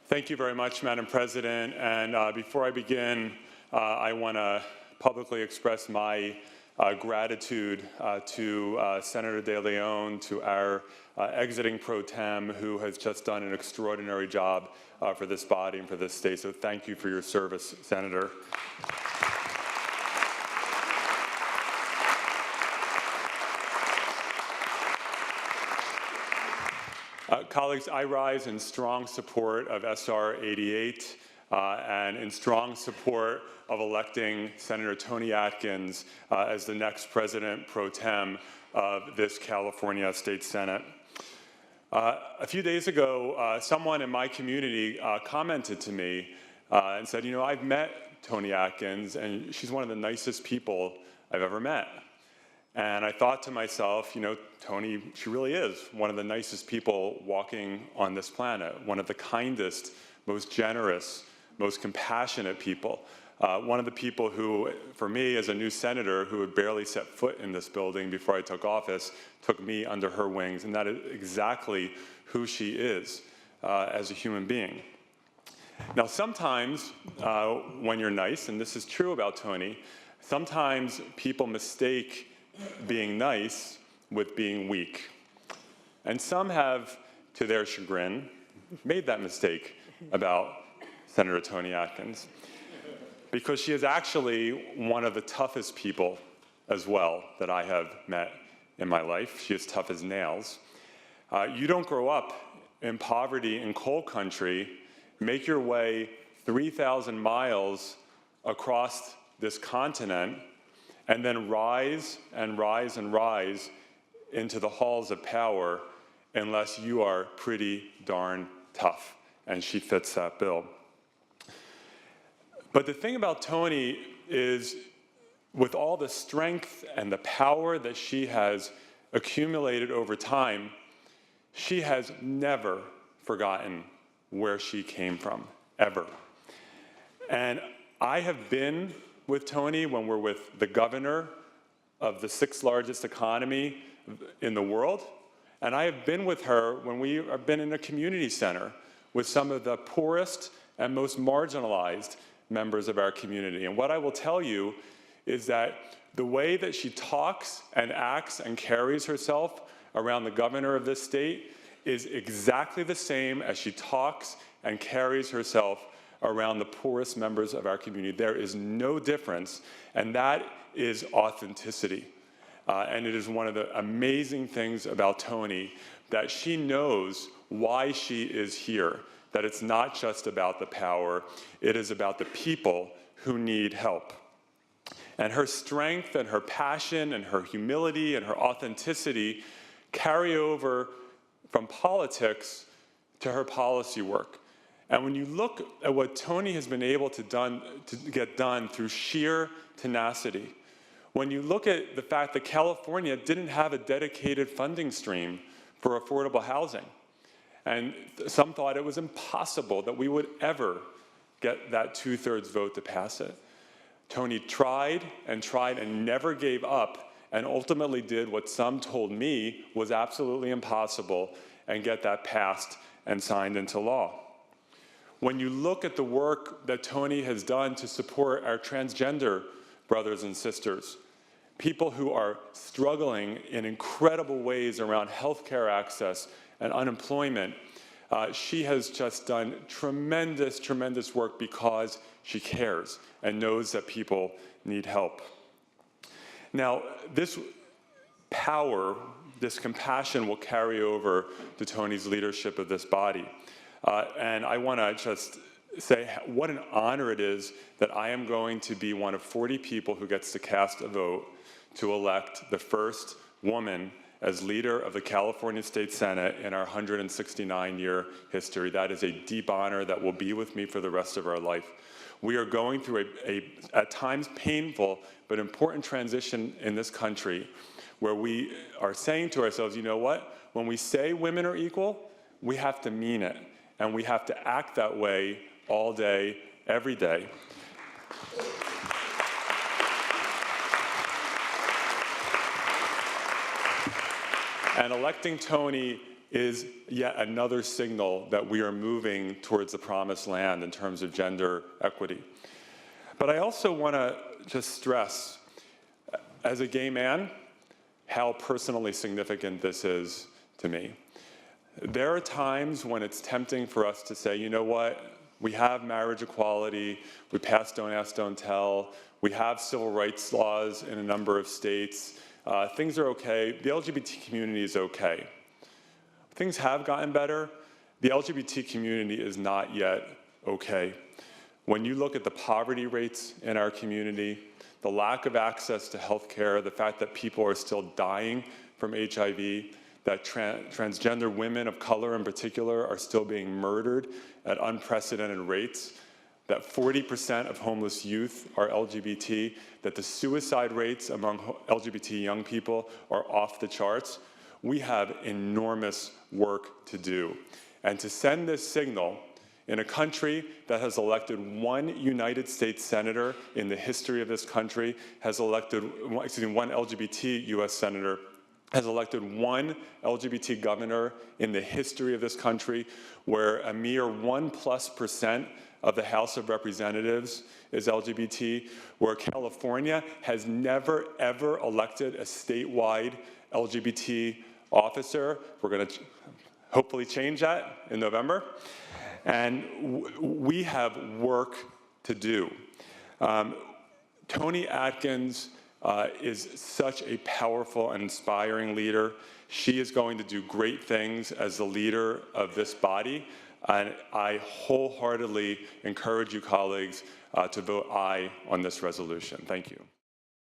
Thank you very much, Madam President. And before I begin, I want to publicly express my gratitude to Senator De Leon, to our exiting pro tem, who has just done an extraordinary job for this body and for this state. So thank you for your service, Senator. Colleagues, I rise in strong support of SR 88 and in strong support of electing Senator Toni Atkins as the next President pro tem of this California State Senate. A few days ago, someone in my community commented to me and said, you know, I've met Toni Atkins and she's one of the nicest people I've ever met. And I thought to myself, you know, Toni, she really is one of the nicest people walking on this planet, one of the kindest, most generous, most compassionate people. One of the people who, for me as a new senator who had barely set foot in this building before I took office, took me under her wings, and that is exactly who she is as a human being. Now, sometimes when you're nice, and this is true about Toni, sometimes people mistake being nice with being weak. And some have, to their chagrin, made that mistake about Senator Toni Atkins, because she is actually one of the toughest people as well that I have met in my life. She is tough as nails. You don't grow up in poverty in coal country, make your way 3,000 miles across this continent, and then rise and rise and rise into the halls of power unless you are pretty darn tough, and she fits that bill. But the thing about Toni is, with all the strength and the power that she has accumulated over time, she has never forgotten where she came from, ever. And I have been with Toni when we're with the governor of the 6th largest economy in the world, and I have been with her when we have been in a community center with some of the poorest and most marginalized members of our community. And what I will tell you is that the way that she talks and acts and carries herself around the governor of this state is exactly the same as she talks and carries herself around the poorest members of our community. There is no difference, and that is authenticity. And it is one of the amazing things about Toni, that she knows why she is here, that it's not just about the power, it is about the people who need help. And her strength and her passion and her humility and her authenticity carry over from politics to her policy work. And when you look at what Toni has been able to get done through sheer tenacity, when you look at the fact that California didn't have a dedicated funding stream for affordable housing, and some thought it was impossible that we would ever get that 2/3 vote to pass it, Toni tried and never gave up, and ultimately did what some told me was absolutely impossible, and get that passed and signed into law. When you look at the work that Toni has done to support our transgender brothers and sisters, people who are struggling in incredible ways around healthcare access and unemployment, she has just done tremendous, tremendous work because she cares and knows that people need help. Now, this power, this compassion will carry over to Toni's leadership of this body. And I want to just say what an honor it is that I am going to be one of 40 people who gets to cast a vote to elect the first woman as leader of the California State Senate in our 169-year history. That is a deep honor that will be with me for the rest of our life. We are going through a at times painful but important transition in this country, where we are saying to ourselves, you know what? When we say women are equal, we have to mean it. And we have to act that way all day, every day. And electing Toni is yet another signal that we are moving towards the promised land in terms of gender equity. But I also want to just stress, as a gay man, how personally significant this is to me. There are times when it's tempting for us to say, you know what, we have marriage equality, we passed Don't Ask, Don't Tell, we have civil rights laws in a number of states, things are okay, the LGBT community is okay. Things have gotten better, the LGBT community is not yet okay. When you look at the poverty rates in our community, the lack of access to health care, the fact that people are still dying from HIV, that transgender women of color in particular are still being murdered at unprecedented rates, that 40% of homeless youth are LGBT, that the suicide rates among LGBT young people are off the charts, we have enormous work to do. And to send this signal in a country that has elected one United States senator in the history of this country, has elected, one LGBT US senator, has elected one LGBT governor in the history of this country, where a mere 1+% of the House of Representatives is LGBT, where California has never, ever elected a statewide LGBT officer. We're going to hopefully change that in November. And we have work to do. Toni Atkins is such a powerful and inspiring leader. She is going to do great things as the leader of this body, and I wholeheartedly encourage you, colleagues, to vote aye on this resolution. Thank you.